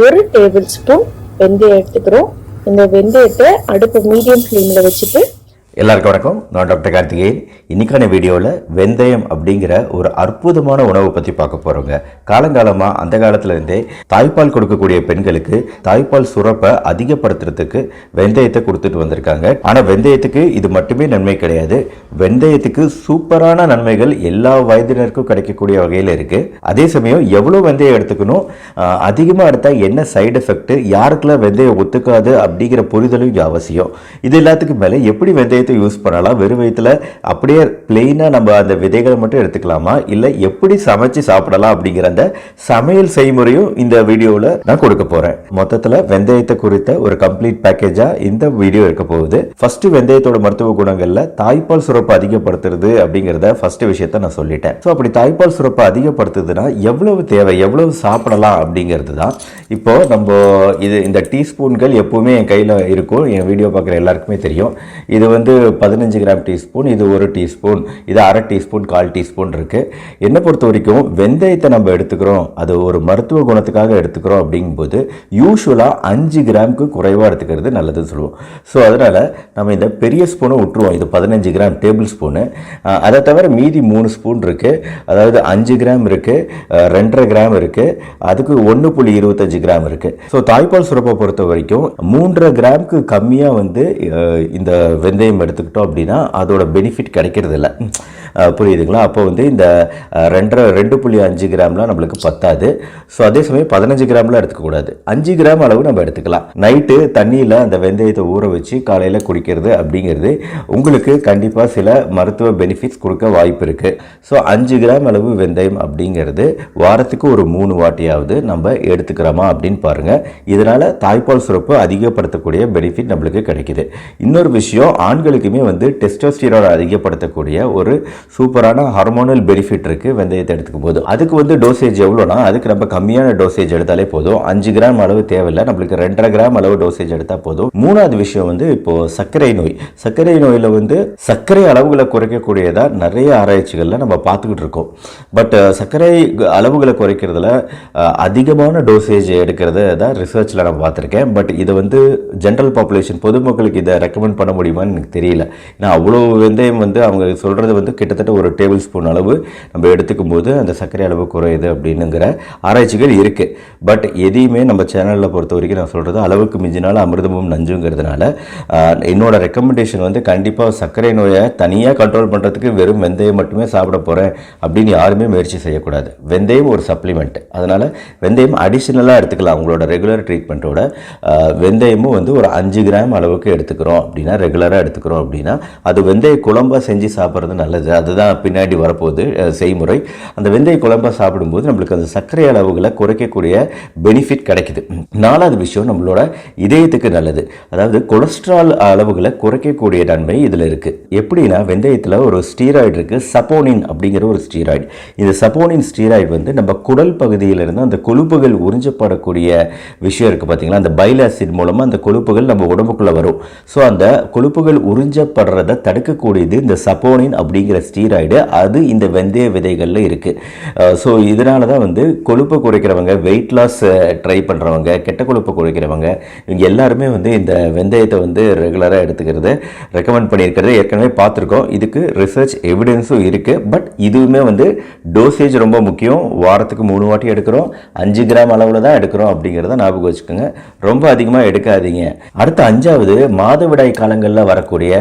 1 table spoon வெந்தயம் எடுத்துக்கிறோம். இந்த வெந்தயத்தை அடுப்பு மீடியம் ஃப்ளேமில் வச்சுட்டு எல்லாருக்கும் வணக்கம். நான் டாக்டர் கார்த்திகேயன். இன்னைக்கான வீடியோவில் வெந்தயம் அப்படிங்கிற ஒரு அற்புதமான உணவை பற்றி பார்க்க போகிறோங்க. காலங்காலமாக அந்த காலத்துலேருந்தே தாய்ப்பால் கொடுக்கக்கூடிய பெண்களுக்கு தாய்ப்பால் சுரப்பை அதிகப்படுத்துறதுக்கு வெந்தயத்தை கொடுத்துட்டு வந்திருக்காங்க. ஆனால் வெந்தயத்துக்கு இது மட்டுமே நன்மை கிடையாது. வெந்தயத்துக்கு சூப்பரான நன்மைகள் எல்லா வயதினருக்கும் கிடைக்கக்கூடிய வகையில் இருக்குது. அதே சமயம் எவ்வளோ வெந்தயம் எடுத்துக்கணும், அதிகமாக எடுத்தால் என்ன சைடு எஃபெக்ட், யாருக்கெல்லாம் வெந்தயம் ஒத்துக்காது அப்படிங்கிற புரிதலும் இங்கே அவசியம். இது எல்லாத்துக்கும் மேலே எப்படி வெந்தயம் யூஸ் பண்ணலாம், வெறும் வயிற்றுல அப்படியே பிளெயினா நம்ம அந்த விதைகளை மட்டும் எடுத்துக்கலாமா, இல்லை எப்படி சமைச்சு சாப்பிடலாம் அப்படிங்கிற அந்த சமையல் செய்முறையும் இந்த வீடியோவில் நான் கொடுக்க போறேன். மொத்தத்தில் வெந்தயத்தை குறித்த ஒரு கம்ப்ளீட் பேக்கேஜா இந்த வீடியோ இருக்க போகுது. ஃபர்ஸ்ட் வெந்தயத்தோட மருத்துவ குணங்கள்ல தாய்ப்பால் சுரப்பை அதிகப்படுத்துறது அப்படிங்கிறத ஃபர்ஸ்ட் விஷயத்த நான் சொல்லிட்டேன். ஸோ அப்படி தாய்ப்பால் சுரப்பை அதிகப்படுத்துதுன்னா எவ்வளவு தேவை, எவ்வளவு சாப்பிடலாம் அப்படிங்கிறது தான். இப்போ நம்ம இந்த டீஸ்பூன்கள் எப்பவுமே என் கையில் இருக்கும். என் வீடியோ பார்க்குற எல்லாருக்குமே தெரியும். இது 15 கிராம் டீஸ்பூன், இது 1 டீஸ்பூன், இது அரை டீஸ்பூன், 1/4 டீஸ்பூன் இருக்கு. என்னை பொறுத்த வரைக்கும் வெந்தயத்தை நம்ம எடுத்துக்கிறோம், அது ஒரு மருத்துவ குணத்துக்காக எடுத்துக்கிறோம் அப்படிங்கும்போது யூஸ்வலாக 5 கிராமுக்கு குறைவாக எடுத்துக்கிறது நல்லதுன்னு சொல்லுவோம். ஸோ அதனால நம்ம இந்த பெரிய ஸ்பூனை விட்டுருவோம். இது 15 கிராம் டேபிள் ஸ்பூனு. அதை தவிர மீதி 3 ஸ்பூன் இருக்கு. அதாவது 5 கிராம் இருக்கு, 2.5 கிராம் இருக்கு, அதுக்கு 1.25 கிராம் இருக்கு. ஸோ தாய்ப்பால் சுரப்பை பொறுத்த வரைக்கும் 3.5 கிராமுக்கு கம்மியாக இந்த வெந்தயம் எடுத்துக்கிட்டோம் அப்படின்னா அதோட பெனிஃபிட் கிடைக்கிறது இல்லை. புரியுதுங்களா? அப்போ இந்த 2.5 கிராம்லாம் நம்மளுக்கு பத்தாது. ஸோ அதே சமயம் 15 கிராம்லாம் எடுத்துக்கக்கூடாது. 5 கிராம் அளவு நம்ம எடுத்துக்கலாம். நைட்டு தண்ணியில் அந்த வெந்தயத்தை ஊற வச்சு காலையில் குடிக்கிறது அப்படிங்கிறது உங்களுக்கு கண்டிப்பாக சில மருத்துவ பெனிஃபிட்ஸ் கொடுக்க வாய்ப்பு இருக்குது. ஸோ 5 கிராம் அளவு வெந்தயம் அப்படிங்கிறது வாரத்துக்கு ஒரு 3 வாட்டியாவது நம்ம எடுத்துக்கிறோமா அப்படின்னு பாருங்கள். இதனால் தாய்ப்பால் சுரப்பு அதிகப்படுத்தக்கூடிய பெனிஃபிட் நம்மளுக்கு கிடைக்குது. இன்னொரு விஷயம், ஆண்களுக்குமே டெஸ்டோஸ்டிரான் அதிகப்படுத்தக்கூடிய ஒரு சூப்பரான ஹார்மோனல் பெனிஃபிட் இருக்கு வெந்தயத்தை எடுத்துக்கும் போது. அதுக்கு டோசேஜ் எவ்வளோனா, அதுக்கு நம்ம கம்மியான டோசேஜ் எடுத்தாலே போதும். 5 கிராம் அளவு தேவையில்லை, நம்மளுக்கு 2.5 கிராம் அளவு டோசேஜ் எடுத்தால் போதும். மூணாவது விஷயம் இப்போ சர்க்கரை நோய். சர்க்கரை நோயில் சர்க்கரை அளவுகளை குறைக்கக்கூடியதா நிறைய ஆராய்ச்சிகளில் நம்ம பார்த்துக்கிட்டு இருக்கோம். பட் சர்க்கரை அளவுகளை குறைக்கிறதுல அதிகமான டோசேஜ் எடுக்கிறது தான் ரிசர்ச்சில் நான் பார்த்துருக்கேன். பட் இதை ஜென்ரல் பாப்புலேஷன் பொதுமக்களுக்கு இதை ரெக்கமெண்ட் பண்ண முடியுமான்னு எனக்கு தெரியல. ஏன்னா அவ்வளோ வெந்தயம் அவங்க சொல்கிறது கிட்டத்தட்ட ஒரு டேபிள் ஸ்பூன் அளவு நம்ம எடுத்துக்கும் போது அந்த சர்க்கரை அளவு குறையுது அப்படின்னுங்கிற ஆராய்ச்சிகள் இருக்குது. பட் எதையுமே நம்ம சேனலில் பொறுத்த வரைக்கும் நான் சொல்கிறது அளவுக்கு மிஞ்சினாலும் அமிர்தமும் நஞ்சுங்கிறதுனால என்னோட ரெக்கமெண்டேஷன் கண்டிப்பாக சர்க்கரை நோயை தனியாக கண்ட்ரோல் பண்ணுறதுக்கு வெறும் வெந்தயம் மட்டுமே சாப்பிட போகிறேன் அப்படின்னு யாருமே முயற்சி செய்யக்கூடாது. வெந்தயம் ஒரு சப்ளிமெண்ட். அதனால் வெந்தயம் அடிஷ்னலாக எடுத்துக்கலாம். உங்களோட ரெகுலர் ட்ரீட்மெண்ட்டோட வெந்தயமும் ஒரு 5 கிராம் அளவுக்கு எடுத்துக்கிறோம் அப்படின்னா, ரெகுலராக எடுத்துக்கிறோம் அப்படின்னா அது வெந்தய குழம்பாக செஞ்சு சாப்பிட்றது நல்லது. அதுதான் பின்னாடி வரப்போகுது செய்முறை. அந்த வெந்தய குழம்பாக சாப்பிடும்போது நம்மளுக்கு அந்த சர்க்கரை அளவுகளை குறைக்கக்கூடிய பெனிஃபிட் கிடைக்குது. 4வது விஷயம், நம்மளோட இதயத்துக்கு நல்லது. அதாவது கொலஸ்ட்ரால் அளவுகளை குறைக்கக்கூடிய நன்மை இதில் இருக்குது. எப்படின்னா, வெந்தயத்தில் ஒரு ஸ்டீராய்டு இருக்குது, சப்போனின் அப்படிங்கிற ஒரு ஸ்டீராய்டு. இந்த சப்போனின் ஸ்டீராய்டு நம்ம குடல் பகுதியிலிருந்து அந்த கொழுப்புகள் உறிஞ்சப்படக்கூடிய விஷயம் இருக்குது பார்த்தீங்களா, அந்த பைல் ஆசிட் மூலமாக அந்த கொழுப்புகள் நம்ம உடம்புக்குள்ளே வரும். ஸோ அந்த கொழுப்புகள் உறிஞ்சப்படுறதை தடுக்கக்கூடியது இந்த சப்போனின் அப்படிங்கிற ஸ்டீராய்டு. அது இந்த வெந்தய விதைகளில் இருக்குது. ஸோ இதனால தான் கொழுப்பை குறைக்கிறவங்க, வெயிட் லாஸ் ட்ரை பண்ணுறவங்க, கெட்ட கொழுப்பை குறைக்கிறவங்க, இவங்க எல்லாருமே இந்த வெந்தயத்தை ரெகுலராக எடுத்துக்கிறது ரெக்கமெண்ட் பண்ணியிருக்கிறது ஏற்கனவே பார்த்துருக்கோம். இதுக்கு ரிசர்ச் எவிடன்ஸும் இருக்குது. பட் இதுவுமே டோசேஜ் ரொம்ப முக்கியம். வாரத்துக்கு 3 வாட்டி எடுக்கிறோம், 5 கிராம் அளவில் தான் எடுக்கிறோம் அப்படிங்கிறத ஞாபகம் வச்சுக்கோங்க. ரொம்ப அதிகமாக எடுக்காதீங்க. அடுத்த 5வது, மாதவிடாய் காலங்களில் வரக்கூடிய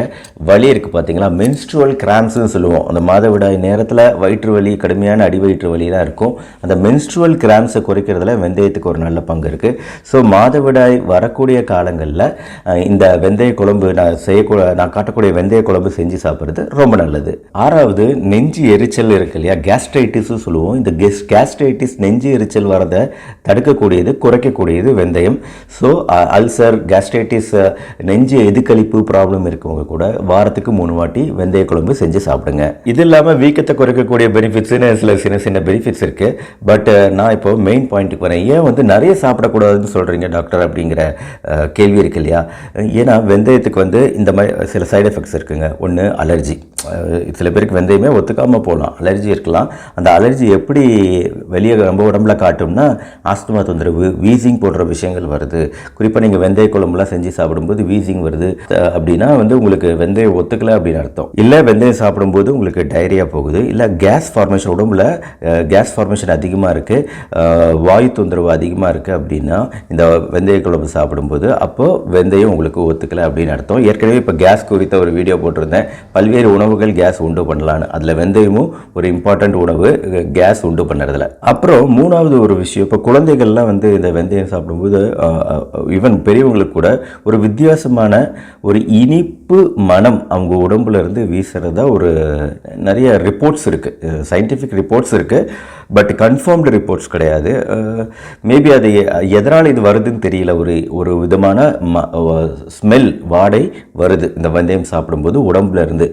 வலி இருக்குது பார்த்தீங்களா, மென்ஸ்ட்ருவல் கிராம்ப்ஸ்னு சொல்லுவோம். அந்த மாதவிடாய் நேரத்தில் வயிற்று வலி, கடுமையான அடி வயிற்று வலிலாம் இருக்கும். அந்த மென்ஸ்ட்ருவல் கிராம்ப்ஸை குறைக்கிறதுல வெந்தயத்துக்கு ஒரு நல்ல பங்கு இருக்குது. ஸோ மாதவிடாய் வரக்கூடிய காலங்களில் இந்த வெந்தய குழம்பு நான் காட்டக்கூடிய வெந்தய குழம்பு செஞ்சு சாப்பிட்றது ரொம்ப நல்லது. 6வது, நெஞ்சு எரிச்சல் இருக்கு இல்லையா, கேஸ்ட்ரைட்டிஸ் சொல்லுவோம். இந்த கேஸ்ட்ரைட்டிஸ் நெஞ்சு எரிச்சல் வரதை தடுக்கக்கூடியது, குறைக்கக்கூடியது வெந்தயம். ஸோ அல்சர், கேஸ்ட்ரைட்டிஸ், நெஞ்சு எதுக்களிப்பு ப்ராப்ளம் இருக்கவங்க இருக்கவங்க கூட வாரத்துக்கு 3 வாட்டி வெந்தய குழம்பு செஞ்சு சாப்பிடுங்க. இது இல்லாமல் வீக்கத்தை குறைக்கக்கூடிய பெனிஃபிட்ஸ்னு சில சின்ன சின்ன பெனிஃபிட்ஸ் இருக்குது. பட் நான் இப்போ மெயின் பாயிண்ட்டுக்கு வரேன். ஏன் வந்து நிறைய சாப்பிடக்கூடாதுன்னு சொல்கிறீங்க டாக்டர் அப்படிங்கிற கேள்வி இருக்கு இல்லையா? ஏன்னா வெந்தயத்துக்கு வந்து இந்த மாதிரி சில சைடு எஃபெக்ட்ஸ் இருக்குங்க. ஒன்று அலர்ஜி. சில பேருக்கு வெந்தயமே ஒத்துக்காமல் போகலாம், அலர்ஜி இருக்கலாம். அந்த அலர்ஜி எப்படி வெளியே நம்ம உடம்புல காட்டும்னா ஆஸ்துமா தொந்தரவு, வீசிங் போன்ற விஷயங்கள் வருது. குறிப்பாக நீங்கள் வெந்தய குழம்புலாம் செஞ்சு சாப்பிடும்போது வீசிங் வருது அப்படின்னா வந்து உங்களுக்கு வெந்தயம் ஒத்துக்கலை அப்படின்னு அர்த்தம். இல்லை வெந்தயம் சாப்பிடும்போது உங்களுக்கு டைரியா போகுது, இல்லை கேஸ் ஃபார்மேஷன், உடம்புல கேஸ் ஃபார்மேஷன் அதிகமாக இருக்குது, வாயு தொந்தரவு அதிகமாக இருக்குது அப்படின்னா இந்த வெந்தய குழம்பு சாப்பிடும்போது அப்போது வெந்தயம் உங்களுக்கு ஒத்துக்கலை அப்படின்னு அர்த்தம். ஏற்கனவே இப்போ கேஸ் குறித்த ஒரு வீடியோ போட்டிருந்தேன், பல்வேறு உணவுகள் கேஸ் உண்டு பண்ணலான்னு. அதில் வெந்தயமும் ஒரு இம்பார்ட்டண்ட் உணவு கேஸ் உண்டு பண்ணுறதுல. அப்புறம் மூணாவது ஒரு விஷயம், இப்போ குழந்தைகள்லாம் வந்து இந்த வெந்தயம் சாப்பிடும்போது ஈவன் பெரியவங்களுக்கு கூட ஒரு வித்தியாசமான ஒரு இனிப்பு மனம் அவங்க உடம்புல இருந்து வீசுறதா ஒரு நிறைய ரிப்போர்ட்ஸ் இருக்குது, சயின்டிஃபிக் ரிப்போர்ட்ஸ் இருக்குது. பட் கன்ஃபார்ம்டு ரிப்போர்ட்ஸ் கிடையாது. மேபி அது எதனால் இது வருதுன்னு தெரியல. ஒரு விதமான ஸ்மெல், வாடை வருது இந்த வெந்தயம் சாப்பிடும்போது உடம்புல இருந்து.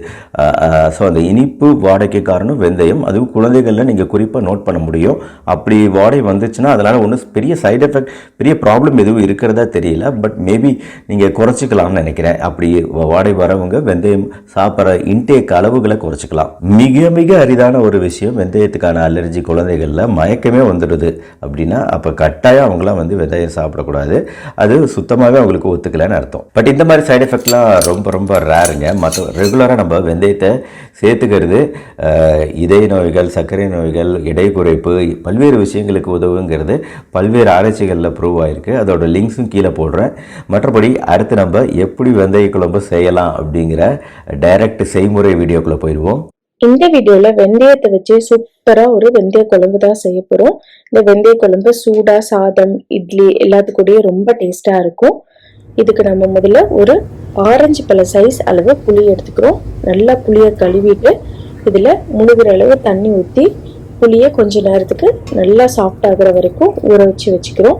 ஸோ அந்த இனிப்பு வாடைக்கு காரணம் வெந்தயம். அதுவும் குழந்தைகளில் நீங்கள் குறிப்பாக நோட் பண்ண முடியும். அப்படி வாடை வந்துச்சுன்னா அதனால் ஒன்றும் பெரிய சைடு எஃபெக்ட், பெரிய ப்ராப்ளம் எதுவும் இருக்கிறதா தெரியல. பட் மேபி நீங்கள் குறைச்சிக்கலாம்னு நினைக்கிறேன். அப்படி வாடை வரவங்க வெந்தயம் சாப்பிட்ற இன்டேக் அளவுகளை குறைச்சிக்கலாம். மிக மிக அரிதான ஒரு விஷயம், வெந்தயத்துக்கான அலர்ஜி குழந்தைகளில் மயக்கமே வந்துடுது அப்படின்னா அப்போ கட்டாயம் அவங்களாம் வந்து வெந்தயம் சாப்பிடக்கூடாது. அது சுத்தமாகவே அவங்களுக்கு ஒத்துக்கலைன்னு அர்த்தம். பட் இந்த மாதிரி சைடு எஃபெக்ட்லாம் ரொம்ப ரொம்ப ரேருங்க. மற்ற ரெகுலராக நம்ம வெந்தயத்தை சேர்த்துக்கிறது இதய நோய்கள், சர்க்கரை நோய்கள், எடை குறைப்பு, பல்வேறு விஷயங்களுக்கு உதவுங்கிறது பல்வேறு ஆராய்ச்சிகளில் ப்ரூவ் ஆகிருக்கு. அதோட லிங்க்ஸும் கீழே போடுறேன். மற்றபடி அடுத்து நம்ம எப்படி வெந்தய குழம்பு செய்யலாம் அப்படிங்கிற டைரக்ட் செய்முறை வீடியோக்குள்ளே போயிடுவோம். இந்த வீடியோல வெந்தயத்தை வச்சு சூப்பரா ஒரு வெந்தய குழம்பு தான் செய்ய போறோம். இந்த வெந்தய குழம்பு சூடா சாதம், இட்லி எல்லாத்துக்கூடயே ரொம்ப டேஸ்டா இருக்கும். இதுக்கு நம்ம முதல்ல ஒரு ஆரஞ்சு பழ சைஸ் அளவு புளி எடுத்துக்கிறோம். நல்லா புளியை கழுவிட்டு இதுல முழுகிற அளவு தண்ணி ஊற்றி புளியை கொஞ்ச நேரத்துக்கு நல்லா சாஃப்ட் ஆகுற வரைக்கும் ஊற வச்சுக்கிறோம்.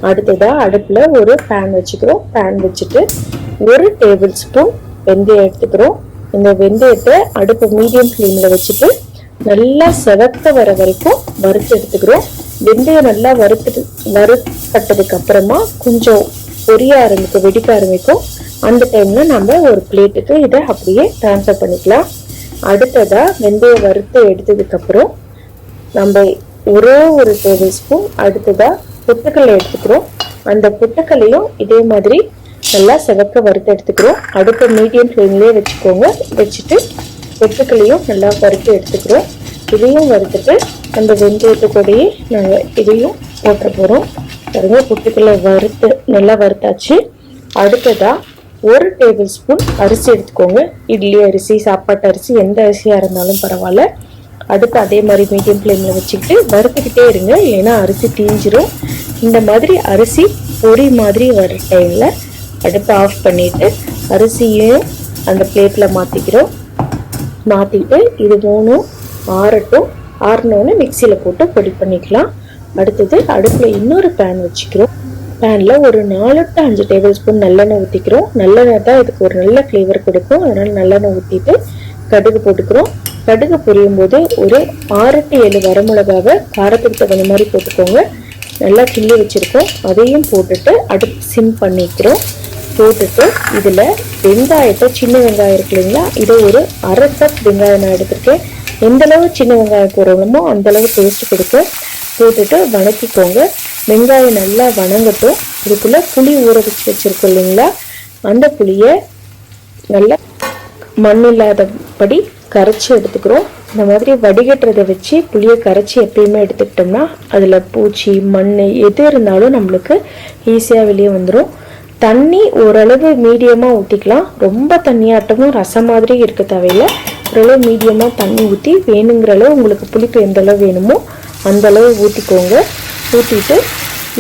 அடுத்ததா அடுப்புல ஒரு பேன் வச்சுக்கிறோம். பேன் வச்சுட்டு 1 டேபிள் ஸ்பூன் வெந்தயம் எடுத்துக்கிறோம். இந்த வெந்தயத்தை அடுப்பு மீடியம் ஃப்ளேமில் வச்சுட்டு நல்லா செவக்க வர வரைக்கும் வறுத்து எடுத்துக்கிறோம். வெந்தயம் நல்லா வறுப்பட்டதுக்கு அப்புறமா கொஞ்சம் பொரிய ஆரம்பிக்கும், வெடிக்க ஆரம்பிக்கும். அந்த டைம்ல நம்ம ஒரு பிளேட்டுக்கு இதை அப்படியே ட்ரான்ஸ்ஃபர் பண்ணிக்கலாம். அடுத்ததா வெந்தயம் வறுத்து எடுத்ததுக்கு அப்புறம் நம்ம ஒரு டேபிள் ஸ்பூன் அடுத்ததா பொட்டுக்கல்லை எடுத்துக்கிறோம். அந்த பொட்டுக்கல்லையும் இதே மாதிரி நல்லா செவக்க வறுத்து எடுத்துக்கிறோம். அடுப்பு மீடியம் ஃப்ளேம்லேயே வச்சுக்கோங்க. வச்சுட்டு பொட்டுக்கல்லையும் நல்லா வறுத்து எடுத்துக்கிறோம். இதையும் வறுத்துட்டு அந்த வெந்தயத்துக்கூடையே நாங்கள் இதையும் போட்ட போகிறோம். பாருங்க, பொட்டுக்கல்லை வறுத்து நல்லா வறுத்தாச்சு. அடுத்ததா 1 டேபிள் ஸ்பூன் அரிசி எடுத்துக்கோங்க. இட்லி அரிசி, சாப்பாட்டு அரிசி, எந்த அரிசியாக இருந்தாலும் பரவாயில்ல. அடுத்து அதே மாதிரி மீடியம் ஃப்ளேமில் வச்சுக்கிட்டு வறுத்துக்கிட்டே இருங்க, இல்லைன்னா அரிசி தீஞ்சிரும். இந்த மாதிரி அரிசி பொரி மாதிரி வர டைமில் அடுப்பை ஆஃப் பண்ணிவிட்டு அரிசியையும் அந்த பிளேட்டில் மாற்றிக்கிறோம். மாற்றிட்டு இது 3 ஆறட்டும். ஆறினோன்னு மிக்சியில் போட்டு பொடி பண்ணிக்கலாம். அடுத்தது அடுப்பில் இன்னொரு பேன் வச்சுக்கிறோம். பேனில் ஒரு 4 to 5 டேபிள் ஸ்பூன் நல்லெண்ணெய் ஊற்றிக்கிறோம். நல்லெண்ணெய் தான் இதுக்கு ஒரு நல்ல ஃப்ளேவர் கொடுக்கும். அதனால் நல்லெண்ணெய் ஊற்றிட்டு கடுகு போட்டுக்கிறோம். கடுகு பொரியும் போது ஒரு 6 to 7 வரமிளகாவை காரத்துக்கு தகுந்த மாதிரி போட்டுக்கோங்க. நல்லா கிள்ளி வச்சுருக்கோம். அதையும் போட்டுட்டு அடுப்பு சிம் பண்ணிக்கிறோம். போட்டுட்டு இதில் வெங்காயத்தை, சின்ன வெங்காயம் இருக்கு இல்லைங்களா, இதை ஒரு 1/2 கப் வெங்காயம் நான் எடுத்துருக்கேன். எந்தளவு சின்ன வெங்காயம் போடுறோமோ அந்தளவு டேஸ்ட் கொடுக்கும். போட்டுட்டு வதக்கிக்கோங்க. வெங்காயம் நல்லா வணங்கட்டும். இதுக்குள்ளே புளி ஊற வச்சுருக்கோம் இல்லைங்களா, அந்த புளியை நல்லா மண் இல்லாதபடி கரைச்சி எடுத்துக்கிறோம். இந்த மாதிரி வடிகட்டுறதை வச்சு புளியை கரைச்சி எப்பயுமே எடுத்துக்கிட்டோம்னா அதில் பூச்சி, மண் எது இருந்தாலும் நம்மளுக்கு ஈஸியாக வெளியே வந்துடும். தண்ணி ஓரளவு மீடியமாக ஊற்றிக்கலாம். ரொம்ப தண்ணியாட்டமும் ரசம் மாதிரி இருக்க தேவையில்லை. ஓரளவு மீடியமாக தண்ணி ஊற்றி வேணுங்கிற அளவு உங்களுக்கு புளிப்பு எந்த அளவு வேணுமோ அந்த அளவு ஊற்றிக்கோங்க. ஊற்றிட்டு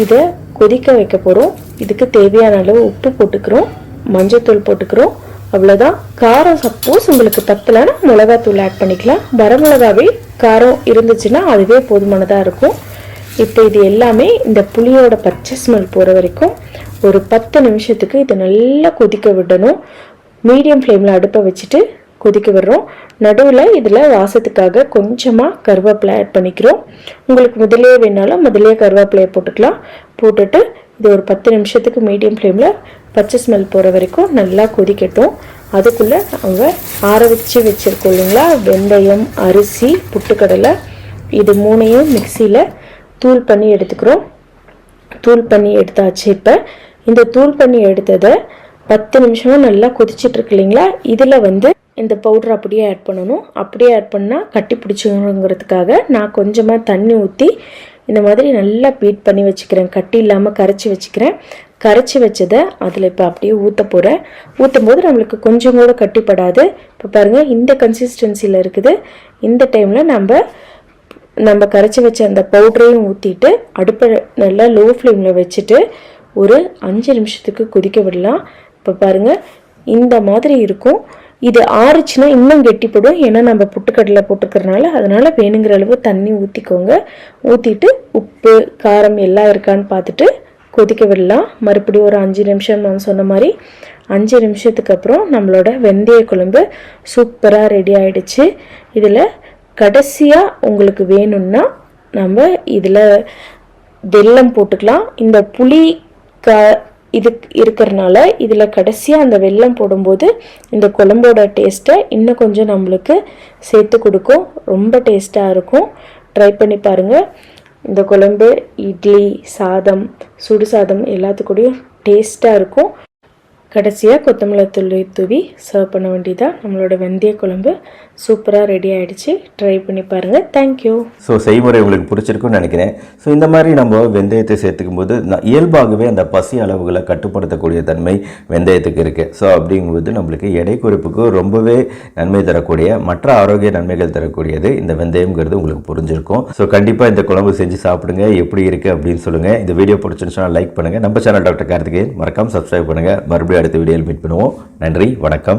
இதை கொதிக்க வைக்க போகிறோம். இதுக்கு தேவையான அளவு உப்பு போட்டுக்கிறோம், மஞ்சத்தூள் போட்டுக்கிறோம். அவ்வளோதான். காரம் சப்போஸ் உங்களுக்கு பத்தலைன்னா மிளகாத்தூள் ஆட் பண்ணிக்கலாம். வரமிளகாவே காரம் இருந்துச்சுன்னா அதுவே போதுமானதாக இருக்கும். இப்போ இது எல்லாமே இந்த புளியோட பச்சை ஸ்மெல் போகிற வரைக்கும் ஒரு 10 நிமிஷத்துக்கு இதை நல்லா கொதிக்க விடணும். மீடியம் ஃப்ளேமில் அடுப்பை வச்சுட்டு கொதிக்க விடுறோம். நடுவில் இதில் வாசத்துக்காக கொஞ்சமாக கருவேப்பிலை ஆட் பண்ணிக்கிறோம். உங்களுக்கு முதலே வேணாலும் முதலே கருவேப்பிலையை போட்டுக்கலாம். போட்டுட்டு இது ஒரு 10 நிமிஷத்துக்கு மீடியம் ஃப்ளேமில் பச்சை ஸ்மெல் போகிற வரைக்கும் நல்லா கொதிக்கட்டும். அதுக்குள்ளே நம்ம ஆற வச்சு வச்சுருக்கோம் இல்லைங்களா, வெந்தயம், அரிசி, புட்டுக்கடலை, இது 3ஐயும் மிக்சியில் தூள் பண்ணி எடுத்துக்கிறோம். தூள் பண்ணி எடுத்தாச்சு. இப்போ இந்த தூள் பண்ணி எடுத்ததை 10 நிமிஷமும் நல்லா கொதிச்சிட்ருக்கு இல்லைங்களா, இதில் இந்த பவுடர் அப்படியே ஆட் பண்ணணும். அப்படியே ஆட் பண்ணால் கட்டி பிடிச்சிங்கிறதுக்காக நான் கொஞ்சமாக தண்ணி ஊற்றி இந்த மாதிரி நல்லா பீட் பண்ணி வச்சுக்கிறேன். கட்டி இல்லாமல் கரைச்சி வச்சுக்கிறேன். கரைச்சி வச்சதை அதில் இப்போ அப்படியே ஊற்ற போகிறேன். ஊற்றும் போது நம்மளுக்கு கொஞ்சம் கூட கட்டிப்படாது. இப்போ பாருங்கள், இந்த கன்சிஸ்டன்சியில் இருக்குது. இந்த டைமில் நம்ம கரைச்சி வச்ச அந்த பவுடரையும் ஊற்றிட்டு அடுப்பை நல்லா லோ ஃப்ளேமில் வச்சுட்டு ஒரு 5 நிமிஷத்துக்கு கொதிக்க விடலாம். இப்போ பாருங்கள், இந்த மாதிரி இருக்கும். இது ஆறுச்சுன்னா இன்னும் கெட்டிப்படும். ஏன்னா நம்ம புட்டுக்கடலை போட்டுக்கிறதுனால, அதனால் வேணுங்கிற அளவு தண்ணி ஊற்றிக்கோங்க. ஊற்றிட்டு உப்பு, காரம் எல்லாம் இருக்கான்னு பார்த்துட்டு கொதிக்க விடலாம். மறுபடியும் ஒரு 5 நிமிஷம் நான் சொன்ன மாதிரி 5 நிமிஷத்துக்கு அப்புறம் நம்மளோட வெந்தய குழம்பு சூப்பராக ரெடி ஆகிடுச்சு. இதில் கடைசியாக உங்களுக்கு வேணும்னா நம்ம இதில் வெல்லம் போட்டுக்கலாம். இந்த புளி இது இருக்கிறனால இதில் கடைசியாக அந்த வெல்லம் போடும்போது இந்த குழம்போட டேஸ்ட்டை இன்னும் கொஞ்சம் நம்மளுக்கு சேர்த்து கொடுக்கும். ரொம்ப டேஸ்ட்டாக இருக்கும். ட்ரை பண்ணி பாருங்கள். இந்த குழம்பு இட்லி, சாதம், சுடு சாதம் எல்லாத்துக்கூடயும் டேஸ்ட்டாக இருக்கும். கடைசியாக கொத்தமல்லி தூள் தூவி சர்வ் பண்ண வேண்டியதான். நம்மளோட வெந்தய குழம்பு சூப்பராக ரெடி ஆகிடுச்சு. ட்ரை பண்ணி பாருங்கள். தேங்க்யூ. ஸோ செய்முறை உங்களுக்கு பிடிச்சிருக்குன்னு நினைக்கிறேன். ஸோ இந்த மாதிரி நம்ம வெந்தயத்தை சேர்த்துக்கும் போது இயல்பாகவே அந்த பசி அளவுகளை கட்டுப்படுத்தக்கூடிய தன்மை வெந்தயத்துக்கு இருக்குது. ஸோ அப்படிங்கும்போது நம்மளுக்கு எடை குறைப்புக்கு ரொம்பவே நன்மை தரக்கூடிய, மற்ற ஆரோக்கிய நன்மைகள் தரக்கூடியது இந்த வெந்தயம்ங்கிறது உங்களுக்கு புரிஞ்சிருக்கும். ஸோ கண்டிப்பாக இந்த குழம்பு செஞ்சு சாப்பிடுங்க. எப்படி இருக்குது அப்படின்னு சொல்லுங்கள். இந்த வீடியோ பிடிச்சிருந்துச்சுன்னா லைக் பண்ணுங்கள். நம்ம சேனல் டாக்டர் கார்த்திகேயன் மறக்காம சப்ஸ்கிரைப் பண்ணுங்கள். மறுபடியும் அடுத்த வீடியோவில் மீட் பண்ணுவோம். நன்றி, வணக்கம்.